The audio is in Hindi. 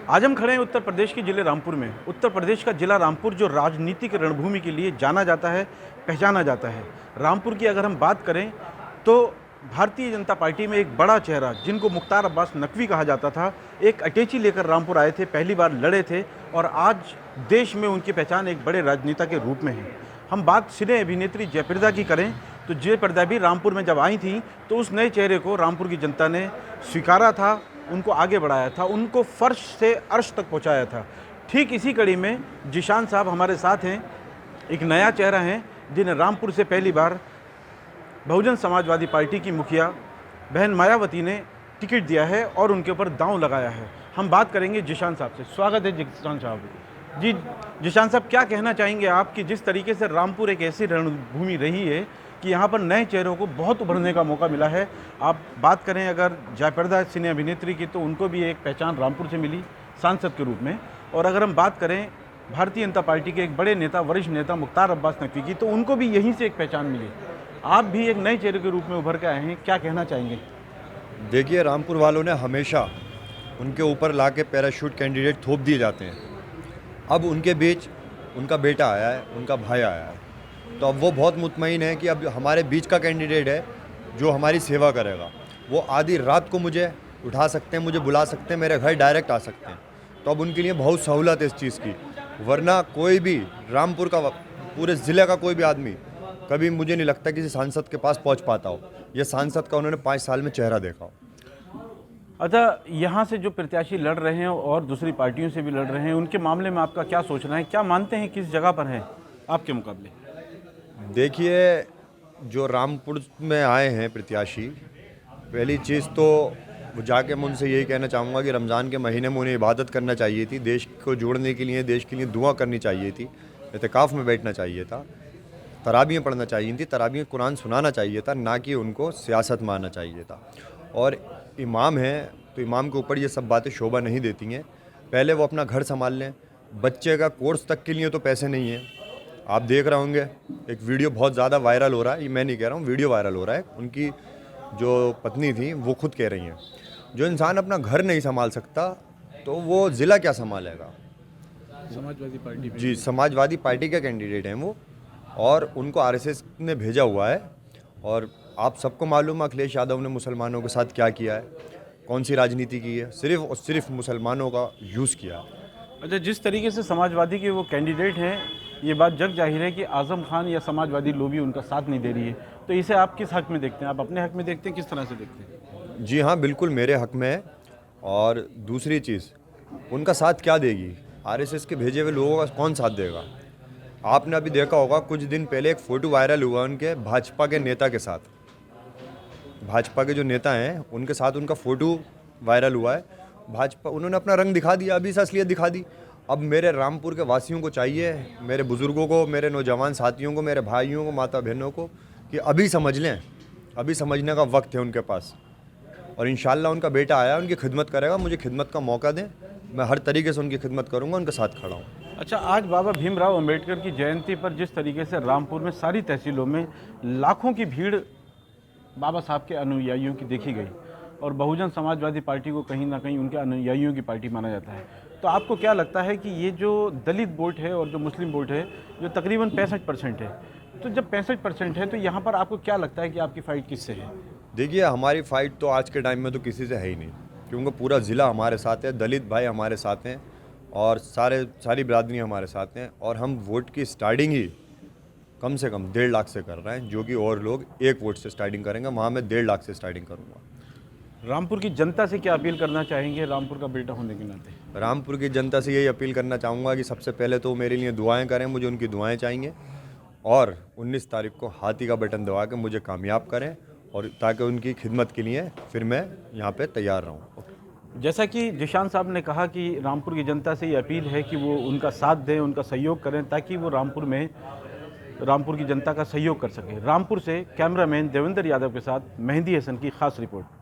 आज हम खड़े हैं उत्तर प्रदेश के ज़िले रामपुर में। उत्तर प्रदेश का ज़िला रामपुर जो राजनीतिक रणभूमि के लिए जाना जाता है, पहचाना जाता है। रामपुर की अगर हम बात करें तो भारतीय जनता पार्टी में एक बड़ा चेहरा जिनको मुख्तार अब्बास नकवी कहा जाता था, एक अटैची लेकर रामपुर आए थे, पहली बार लड़े थे और आज देश में उनकी पहचान एक बड़े राजनेता के रूप में है। हम बात सिने अभिनेत्री जयप्रदा की करें तो जयप्रदा भी रामपुर में जब आई थी तो उस नए चेहरे को रामपुर की जनता ने स्वीकारा था, उनको आगे बढ़ाया था, उनको फर्श से अर्श तक पहुंचाया था। ठीक इसी कड़ी में जिशान साहब हमारे साथ हैं, एक नया चेहरा हैं जिन्हें रामपुर से पहली बार बहुजन समाजवादी पार्टी की मुखिया बहन मायावती ने टिकट दिया है और उनके ऊपर दांव लगाया है। हम बात करेंगे जिशान साहब से। स्वागत है जिशान साहब जी। जिशान साहब, क्या कहना चाहेंगे आप कि जिस तरीके से रामपुर एक ऐसी रणभूमि रही है कि यहाँ पर नए चेहरों को बहुत उभरने का मौका मिला है। आप बात करें अगर जयप्रदा सिने अभिनेत्री की तो उनको भी एक पहचान रामपुर से मिली सांसद के रूप में, और अगर हम बात करें भारतीय जनता पार्टी के एक बड़े नेता, वरिष्ठ नेता मुख्तार अब्बास नकवी की, तो उनको भी यहीं से एक पहचान मिली। आप भी एक नए चेहरे के रूप में उभर के आए हैं, क्या कहना चाहेंगे? देखिए, रामपुर वालों ने हमेशा उनके ऊपर ला के पैराशूट कैंडिडेट थोप दिए जाते हैं। अब उनके बीच उनका बेटा आया है, उनका भाई आया है, तो अब वो बहुत मुतमईन है कि अब हमारे बीच का कैंडिडेट है जो हमारी सेवा करेगा। वो आधी रात को मुझे उठा सकते हैं, मुझे बुला सकते हैं, मेरे घर डायरेक्ट आ सकते हैं। तो अब उनके लिए बहुत सहूलत है इस चीज़ की। वरना कोई भी रामपुर का, पूरे ज़िले का कोई भी आदमी कभी मुझे नहीं लगता किसी सांसद के पास पहुंच पाता हो। ये सांसद का उन्होंने 5 साल में चेहरा देखा हो। अच्छा, यहाँ से जो प्रत्याशी लड़ रहे हैं और दूसरी पार्टियों से भी लड़ रहे हैं, उनके मामले में आपका क्या सोचना है? क्या मानते हैं किस जगह पर हैं आपके मुकाबले? देखिए, जो रामपुर में आए हैं प्रत्याशी, पहली चीज़ तो वो जाके मैं उनसे यही कहना चाहूँगा कि रमज़ान के महीने में उन्हें इबादत करना चाहिए थी, देश को जोड़ने के लिए, देश के लिए दुआ करनी चाहिए थी, इत्तिकाफ़ में बैठना चाहिए था, तराबियाँ पढ़ना चाहिए थी, तराबियाँ कुरान सुनाना चाहिए था, ना कि उनको सियासत मारना चाहिए था। और इमाम हैं तो इमाम के ऊपर ये सब बातें शोभा नहीं देती हैं। पहले वो अपना घर संभाल लें। बच्चे का कोर्स तक के लिए तो पैसे नहीं हैं। आप देख रहे होंगे एक वीडियो बहुत ज़्यादा वायरल हो रहा है, ये मैं नहीं कह रहा हूँ, वीडियो वायरल हो रहा है। उनकी जो पत्नी थी वो खुद कह रही हैं, जो इंसान अपना घर नहीं संभाल सकता तो वो ज़िला क्या संभालेगा। समाजवादी पार्टी जी, समाजवादी पार्टी के कैंडिडेट हैं वो, और उनको आरएसएस ने भेजा हुआ है। और आप सबको मालूम है अखिलेश यादव ने मुसलमानों के साथ क्या किया है, कौन सी राजनीति की है, सिर्फ और सिर्फ मुसलमानों का यूज़ किया है। अच्छा, जिस तरीके से समाजवादी के वो कैंडिडेट हैं, ये बात जग जाहिर है कि आज़म खान या समाजवादी लोबी उनका साथ नहीं दे रही है, तो इसे आप किस हक में देखते हैं? आप अपने हक में देखते हैं, किस तरह से देखते हैं? जी हाँ, बिल्कुल मेरे हक में है। और दूसरी चीज़, उनका साथ क्या देगी? आरएसएस के भेजे हुए लोगों का कौन साथ देगा? आपने अभी देखा होगा, कुछ दिन पहले एक फ़ोटो वायरल हुआ उनके भाजपा के नेता के साथ। भाजपा के जो नेता हैं उनके साथ उनका फ़ोटो वायरल हुआ है। भाजपा, उन्होंने अपना रंग दिखा दिया, अभी से असलियत दिखा दी। अब मेरे रामपुर के वासियों को चाहिए, मेरे बुज़ुर्गों को, मेरे नौजवान साथियों को, मेरे भाइयों को, माता बहनों को, कि अभी समझ लें, अभी समझने का वक्त है उनके पास। और इंशाल्लाह उनका बेटा आया, उनकी खिदमत करेगा। मुझे खिदमत का मौका दें, मैं हर तरीके से उनकी खिदमत करूँगा, उनके साथ खड़ा हूँ। अच्छा, आज बाबा भीमराव अंबेडकर की जयंती पर जिस तरीके से रामपुर में सारी तहसीलों में लाखों की भीड़ बाबा साहब के अनुयायियों की देखी गई, और बहुजन समाजवादी पार्टी को कहीं ना कहीं उनके अनुयायियों की पार्टी माना जाता है, तो आपको क्या लगता है कि ये जो दलित वोट है और जो मुस्लिम वोट है, जो तकरीबन 65% है, तो जब 65% है तो यहाँ पर आपको क्या लगता है कि आपकी फ़ाइट किससे है? देखिए, हमारी फ़ाइट तो आज के टाइम में तो किसी से है ही नहीं, क्योंकि पूरा ज़िला हमारे साथ है, दलित भाई हमारे साथ हैं, और सारी बिरादरी हमारे साथ हैं। और हम वोट की स्टार्टिंग ही कम से कम 1.5 लाख से कर रहे हैं, जो कि और लोग 1 वोट से स्टार्टिंग करेंगे, वहाँ मैं 1.5 लाख से स्टार्टिंग करूँगा। रामपुर की जनता से क्या अपील करना चाहेंगे रामपुर का बेटा होने के नाते? रामपुर की जनता से यही अपील करना चाहूँगा कि सबसे पहले तो मेरे लिए दुआएं करें, मुझे उनकी दुआएं चाहिए, और 19 तारीख को हाथी का बटन दबा के मुझे कामयाब करें, और ताकि उनकी खिदमत के लिए फिर मैं यहाँ पे तैयार रहूँ। जैसा कि जिशान साहब ने कहा कि रामपुर की जनता से ये अपील है कि वो उनका साथ दें, उनका सहयोग करें, ताकि वो रामपुर की जनता का सहयोग कर सके। रामपुर से कैमरामैन देवेंद्र यादव के साथ मेहंदी हसन की खास रिपोर्ट।